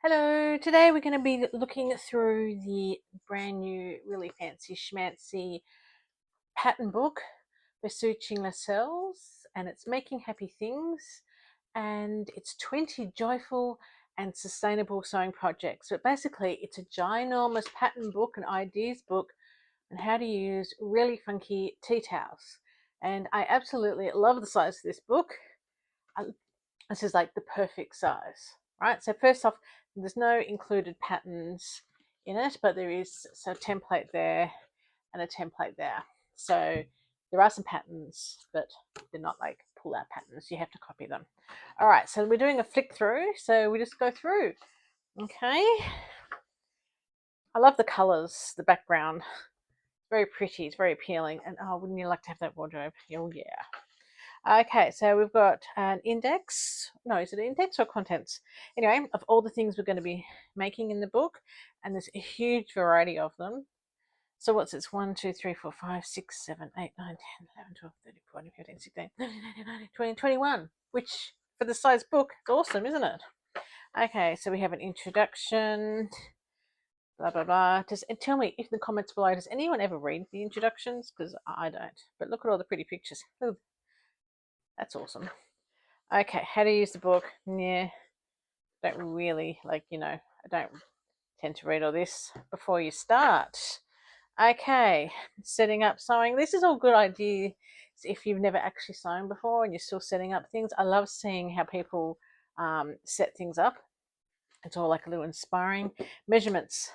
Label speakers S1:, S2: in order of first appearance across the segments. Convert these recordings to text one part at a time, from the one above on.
S1: Hello, today we're going to be looking through the brand new, really fancy schmancy pattern book by Suching Lascelles, and it's Making Happy Things, and it's 20 joyful and sustainable sewing projects. But basically, it's a ginormous pattern book and ideas book on how to use really funky tea towels. And I absolutely love the size of this book. This is like the perfect size, right? So first off, there's no included patterns in it, but there is a template there and a template there. So there are some patterns, but they're not like pull out patterns. You have to copy them. All right, so we're doing a flick through. So we just go through. Okay. I love the colors, the background. It's very pretty. It's very appealing. And oh, wouldn't you like to have that wardrobe? Oh, yeah. Okay, so we've got an index. No, is it an index or contents? Anyway, of all the things we're going to be making in the book, and there's a huge variety of them. So what's this? 1, 2, 3, 4, 5, 6, 7, 8, 9, 10, 11, 12, 13, 14, 15, 16, 19, 20, 21, which for the size book, it's awesome, isn't it? Okay, so we have an introduction, blah, blah, blah. Just tell me in the comments below, does anyone ever read the introductions? Because I don't. But look at all the pretty pictures. Ooh, that's awesome. Okay, how to use the book. Yeah, don't really I don't tend to read all this before you start. Okay, setting up sewing. This is all good ideas if you've never actually sewn before and you're still setting up things. I love seeing how people set things up. It's all like a little inspiring. Measurements,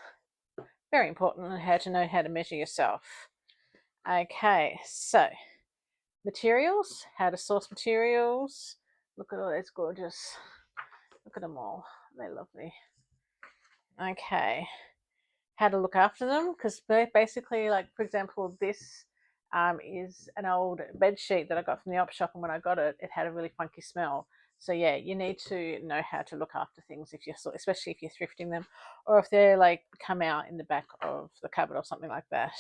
S1: very important on how to know how to measure yourself. Okay, so materials, how to source materials. Look at all those gorgeous. Look at them all. They're lovely. Okay. How to look after them, because basically, like, for example, this is an old bed sheet that I got from the op shop, and when I got it, it had a really funky smell. So yeah, you need to know how to look after things if you're, especially if you're thrifting them, or if they're like come out in the back of the cupboard or something like that.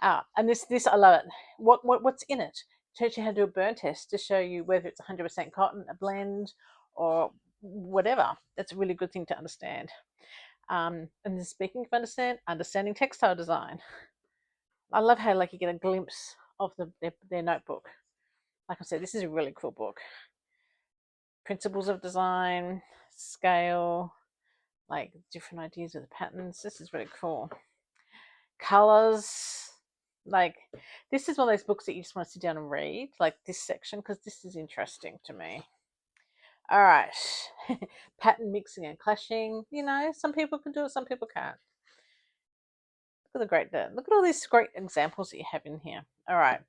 S1: And this I love it. What's in it? Teach you how to do a burn test to show you whether it's 100% cotton, a blend, or whatever. That's a really good thing to understand. And then speaking of understanding textile design. I love how like you get a glimpse of their notebook. Like I said, this is a really cool book. Principles of design, scale, like different ideas of the patterns. This is really cool. Colors. Like, this is one of those books that you just want to sit down and read, like this section, because this is interesting to me. All right. Pattern mixing and clashing. Some people can do it, some people can't. Look at all these great examples that you have in here. All right,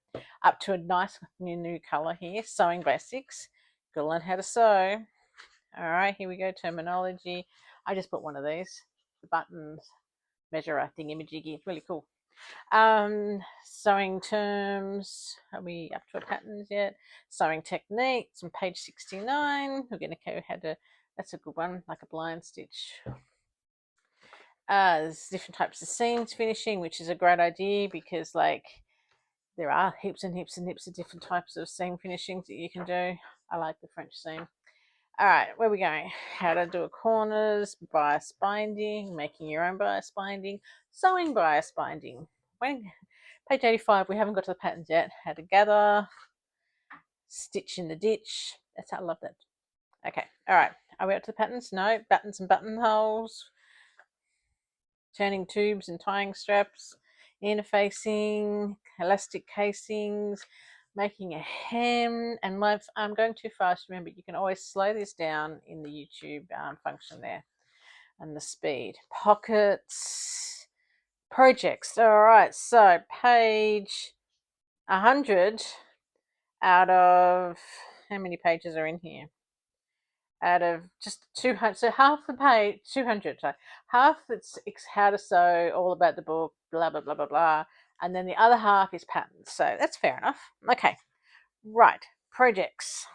S1: up to a nice new color here. Sewing basics. Gotta learn how to sew. All right, here we go. Terminology. I just put one of these. The buttons measurer thingy-majiggy. Really cool. Sewing terms. Are we up to our patterns yet? Sewing techniques on page 69. We're going to go how to. That's a good one, like a blind stitch. There's different types of seams finishing, which is a great idea because like there are heaps and heaps and heaps of different types of seam finishings that you can do. I like the French seam. All right, where are we going? How to do a corners, bias binding, making your own bias binding, sewing bias binding. Page 85, we haven't got to the patterns yet. How to gather, stitch in the ditch. I love that. Okay, all right. Are we up to the patterns? No, buttons and buttonholes. Turning tubes and tying straps, interfacing, elastic casings, making a hem. And if I'm going too fast, remember you can always slow this down in the YouTube function there, and the speed. Pockets, projects. All right, so page 100 out of how many pages are in here? Out of just 200, so half the page, 200, so half it's how to sew, all about the book, blah, blah, blah, blah, blah, and then the other half is patterns, so that's fair enough. Okay, right, projects.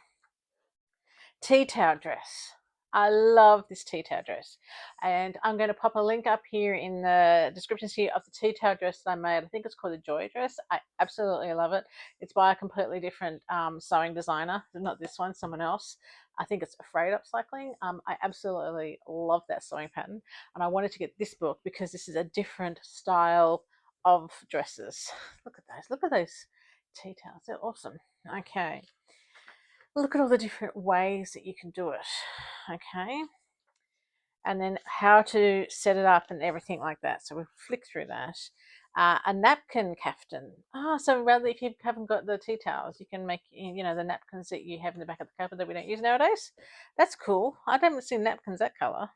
S1: Tea towel dress. I love this tea towel dress. And I'm going to pop a link up here in the description here of the tea towel dress that I made. I think it's called the Joy dress. I absolutely love it. It's by a completely different sewing designer, not this one, someone else. I think it's Afraid Upcycling. I absolutely love that sewing pattern. And I wanted to get this book because this is a different style of dresses. Look at those. Look at those tea towels. They're awesome. Okay. Look at all the different ways that you can do it. Okay. And then how to set it up and everything like that. So we'll flick through that. A napkin caftan. So rather if you haven't got the tea towels, you can make, the napkins that you have in the back of the cupboard that we don't use nowadays. That's cool. I haven't seen napkins that colour.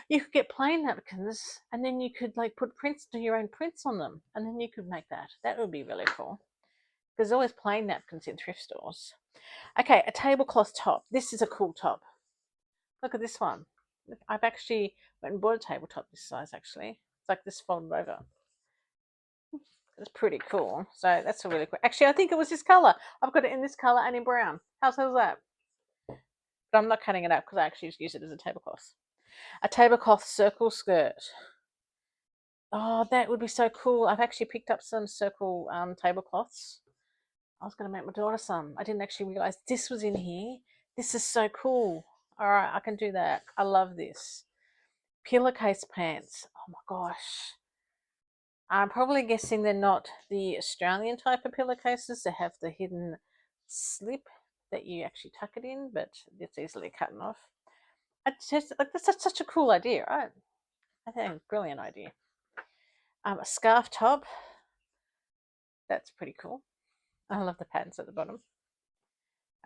S1: You could get plain napkins and then you could like put prints, do your own prints on them, and then you could make that. That would be really cool. There's always plain napkins in thrift stores. Okay, a tablecloth top. This is a cool top. Look at this one. I've actually went and bought a tabletop this size actually. It's like this folded over. It's pretty cool. So that's a really cool. Actually, I think it was this colour. I've got it in this colour and in brown. How's that? But I'm not cutting it up because I actually just use it as a tablecloth. A tablecloth circle skirt. Oh, that would be so cool. I've actually picked up some circle tablecloths. I was going to make my daughter some. I didn't actually realise this was in here. This is so cool. All right, I can do that. I love this. Pillowcase pants. Oh my gosh. I'm probably guessing they're not the Australian type of pillowcases that have the hidden slip that you actually tuck it in, but it's easily cut off. That's such a cool idea, right? I think brilliant idea. A scarf top. That's pretty cool. I love the patterns at the bottom.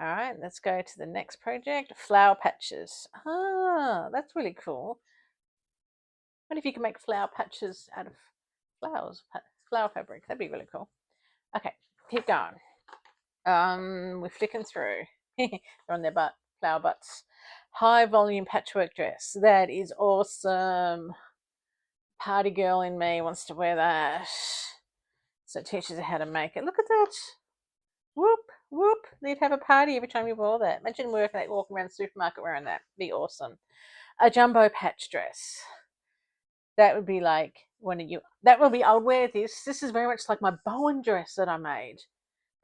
S1: All right, let's go to the next project. Flower patches. That's really cool. What if you can make flower patches out of flowers, flower fabric? That'd be really cool. Okay, keep going. We're flicking through. They're on their butt, flower butts. High volume patchwork dress. That is awesome. Party girl in me wants to wear that. So it teaches her how to make it. Look at that. Whoop, whoop. They'd have a party every time you wore that. Imagine walking around the supermarket wearing that. Be awesome. A jumbo patch dress. That would be like I would wear this. This is very much like my Bowen dress that I made.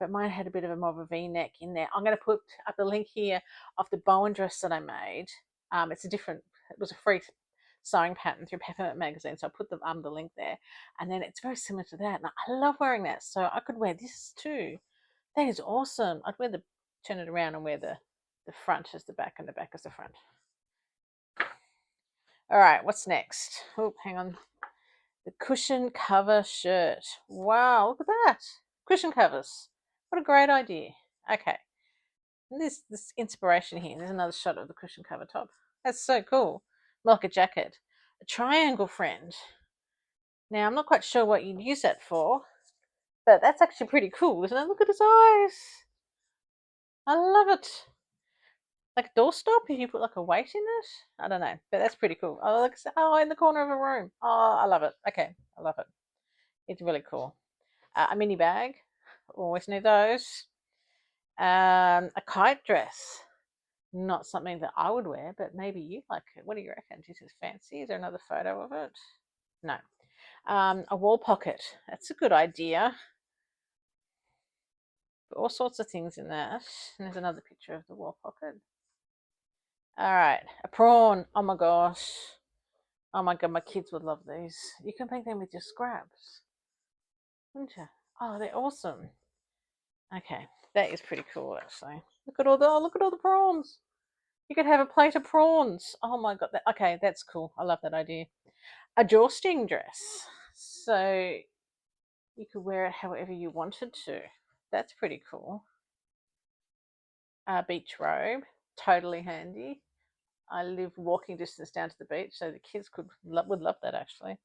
S1: But mine had a bit of a more of a V-neck in there. I'm going to put up the link here of the Bowen dress that I made. It was a free sewing pattern through Peppermint Magazine, so I'll put the link there. And then it's very similar to that. And I love wearing that, so I could wear this too. That is awesome. I'd turn it around and wear the front as the back and the back as the front. All right, what's next? Oh, hang on. The cushion cover shirt. Wow, look at that. Cushion covers. What a great idea. Okay. And this inspiration here. There's another shot of the cushion cover top. That's so cool. Like a jacket. A triangle friend. Now, I'm not quite sure what you'd use that for, but that's actually pretty cool, isn't it? Look at his eyes. I love it. Like a doorstop if you put like a weight in it. I don't know, but that's pretty cool. In the corner of a room. Oh, I love it. Okay, I love it. It's really cool. A mini bag. Always need those. A kite dress. Not something that I would wear, but maybe you like it. What do you reckon? Is this fancy? Is there another photo of it? No. A wall pocket. That's a good idea. All sorts of things in that. And there's another picture of the wall pocket. All right, a prawn. Oh my gosh. Oh my god, my kids would love these. You can make them with your scraps, wouldn't you? Oh, they're awesome. Okay, that is pretty cool actually. Look at all the prawns. You could have a plate of prawns. Oh my god. Okay, that's cool. I love that idea. A drawstring dress. So you could wear it however you wanted to. That's pretty cool. A beach robe. Totally handy. I live walking distance down to the beach, so the kids would love that actually.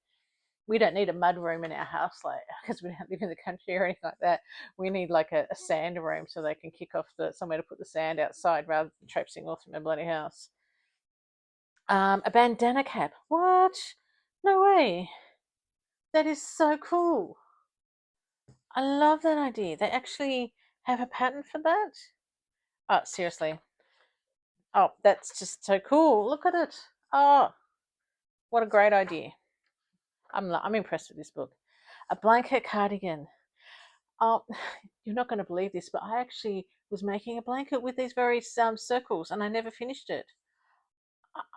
S1: We don't need a mud room in our house, like because we don't live in the country or anything like that. We need like a sand room so they can kick off somewhere to put the sand outside rather than traipsing off in a bloody house. A bandana cap. What? No way. That is so cool. I love that idea. They actually have a pattern for that. Oh, seriously. Oh, that's just so cool. Look at it. Oh, what a great idea. I'm impressed with this book. A blanket cardigan. Oh, you're not going to believe this, but I actually was making a blanket with these very circles, and I never finished it.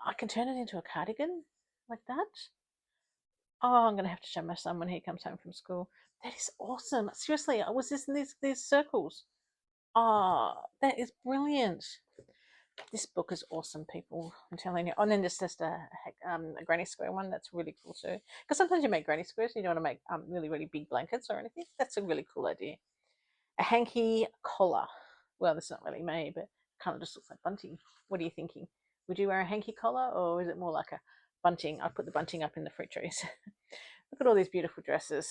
S1: I can turn it into a cardigan like that. Oh, I'm going to have to show my son when he comes home from school. That is awesome. Seriously, I was this in these circles. Oh, that is brilliant. This book is awesome, people. I'm telling you. Oh, and then there's just a granny square one that's really cool too. Because sometimes you make granny squares and you don't want to make really, really big blankets or anything. That's a really cool idea. A hanky collar. Well, that's not really me, but it kind of just looks like bunting. What are you thinking? Would you wear a hanky collar or is it more like a bunting? I put the bunting up in the fruit trees. Look at all these beautiful dresses.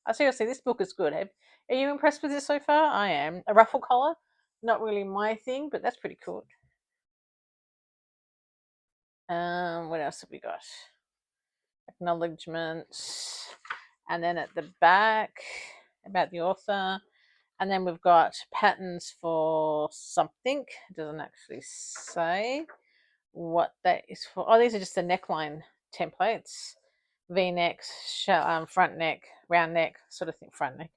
S1: Oh, seriously, this book is good. Are you impressed with this so far? I am. A ruffle collar, not really my thing, but that's pretty cool. What else have we got? Acknowledgements, and then at the back about the author, and then we've got patterns for something. It doesn't actually say what that is for. Oh, these are just the neckline templates. V-necks, front neck, round neck, sort of thing, front neck.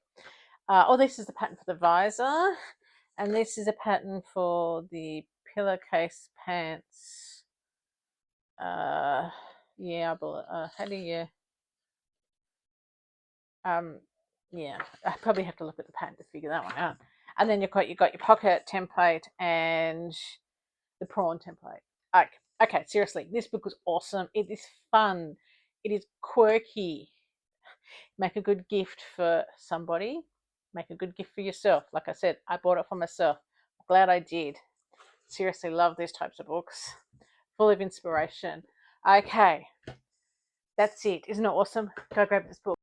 S1: Oh, this is the pattern for the visor, and this is a pattern for the pillowcase pants. Yeah, how do you? Yeah, I probably have to look at the pattern to figure that one out. And then you got your pocket template and the prawn template. Okay, seriously, this book was awesome. It is fun. It is quirky. Make a good gift for somebody. Make a good gift for yourself. Like I said, I bought it for myself. Glad I did. Seriously, love these types of books. Full of inspiration. Okay, that's it. Isn't it awesome? Go grab this book.